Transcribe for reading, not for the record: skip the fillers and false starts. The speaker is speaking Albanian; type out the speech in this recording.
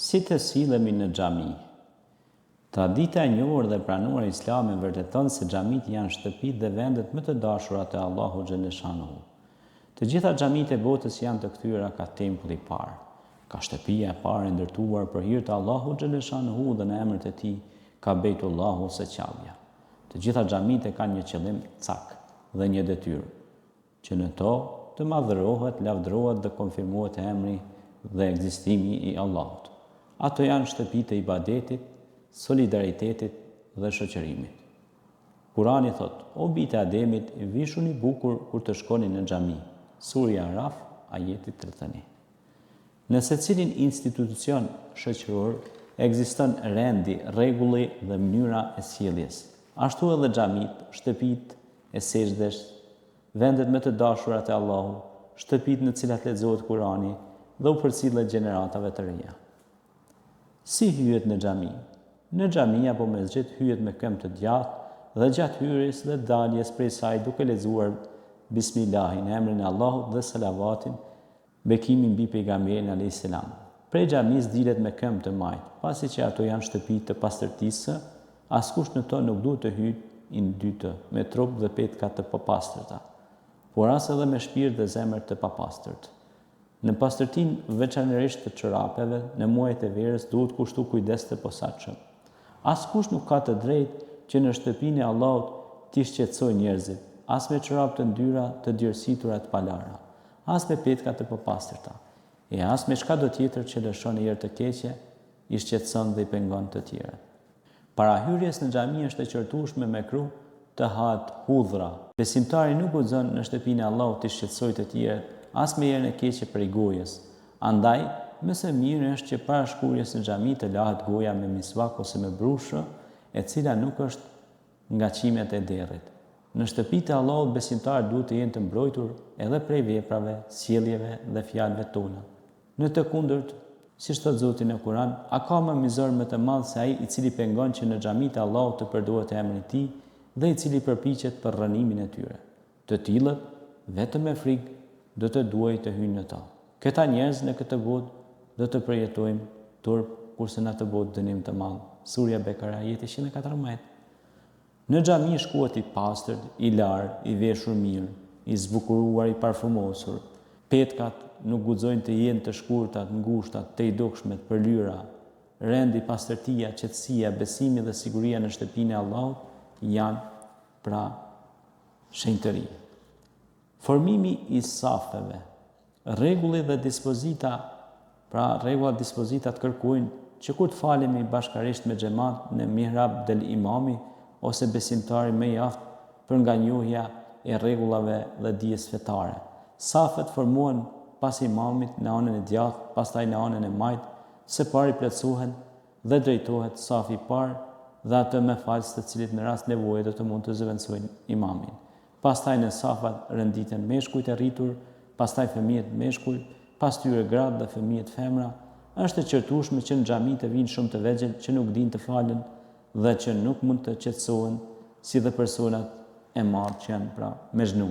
Si të silemi në xhami? Tradita e njohur dhe pranuar e Islamit vërteton se xhamit janë shtëpitë dhe vendet më të dashura te Allahu xhaleshanuhu. Të gjitha xhamitë e botës janë të kthyer ka tempulli i parë, ka shtëpia e parë e ndërtuar për hir të Allahu xhaleshanuhu dhe në emrin e tij, ka Bejtullahu ose Qallja. Të gjitha xhamitë kanë një qëllim cak dhe një detyrë, që në to të madhërohet, lavdërohet dhe konfirmohet emri dhe ekzistimi i Allahut. Ato janë shtëpitë e ibadetit, solidaritetit dhe shoqërimit. Kurani thot: "O bijtë e Ademit, vishuni bukur kur të shkoni në xhami." Surja Araf, ajeti 31. Në secilin institucion shoqëror ekziston rendi, rregulli dhe mënyra e sjelljes. Ashtu edhe xhamit, shtëpitë e sejdës, vendet më të dashura te Allahu, shtëpitë në të cilat lexohet Kurani dhe u përcillet gjeneratave të reja. Si hyhet në xhami? Në xhami apo mesxhit hyhet me këmbë të djathtë dhe gjatë hyrjes dhe daljes prej saj duke lexuar Bismillahin, emrin e Allahut dhe salavatin, bekimin mbi pejgamberin alayhis salam. Prej xhamis dilet me këmbë të majt, pasi që ato janë shtëpi të pastërtisë, askush në to nuk duhet të hyjë in dytë me trup dhe petkat të papastërta, por as edhe me shpirt dhe zemër të papastërt. Në pastërtinë veçanërisht të çorapeve, në muajt e verës duhet kushtu kujdes të posaçëm. Askush nuk ka të drejtë që në shtëpinë e Allahut t'i shqetësojë njerëzit, as me çorap të ndyra, të djërsitura të palara, as me petka të papastërta, e as me çka do tjetër që lëshon herë të keqe, i shqetëson dhe i pengon të tjerët. Para hyrjes në xhami është e qortueshme me kruh të hahet hudhra. Besimtari nuk guxon në shtëpinë e Allahut të shqetësojë të tjerët, as me herën e keqe prej gojës. Andaj, më së miri është që para shkurjes në xhami të lahet goja me misvak ose me brushë, e cila nuk është nga qimet e derrit. Në shtëpitë e Allahut besimtarët duhet të jenë të mbrojtur edhe prej veprave, sjelljeve dhe fjalëve tona. Në të kundërt, siç thot Zoti në Kur'an, a ka më mizor më të madh se ai i cili pengon që në xhamitë e Allahut të përdoret emri i tij dhe i cili përpiqet për rënimin e tyre. Të tillët, vetëm me frikë do të duaj të hyjnë në to. Këta njerëz në këtë botë do të përjetojmë turp, kurse në atë botë dënim të madh. Surja Bekara, ajeti 114. Në xhami shkohet i pastërt, i larë, i veshur mirë, i zbukuruar, i parfumosur. Petkat nuk guxojnë të jenë të shkurtat, ngushtat, të idukshmet, për lyra. Rendi, pastërtia, qetësia, besimi dhe siguria në shtëpinë e Allahut janë pra shenjtëri. Formimi i safeve, rregulli dhe dispozita, pra rregullat dispozitat kërkojnë që kur të falemi bashkarisht me xhamat në mihrab del imami ose besimtari më i aftë për nga njohja e rregullave dhe dijes fetare. Safet formohen pas imamit në anën e djathtë, pastaj në anën e majt, së pari plotësohen dhe drejtohet safi i parë dhe atë me falës të cilit në rast nevoje do të mund të zëvendësojnë imamin. Pastaj në safat rënditen meshkujt e rritur, pastaj fëmijët meshkuj, pas tyre gratë dhe fëmijët femra. Është e qartueshme që në xhami të vinë shumë të vegjël që nuk dinë të falen dhe që nuk mund të qetësohen, si dhe personat e marrë që janë pra me zhnu.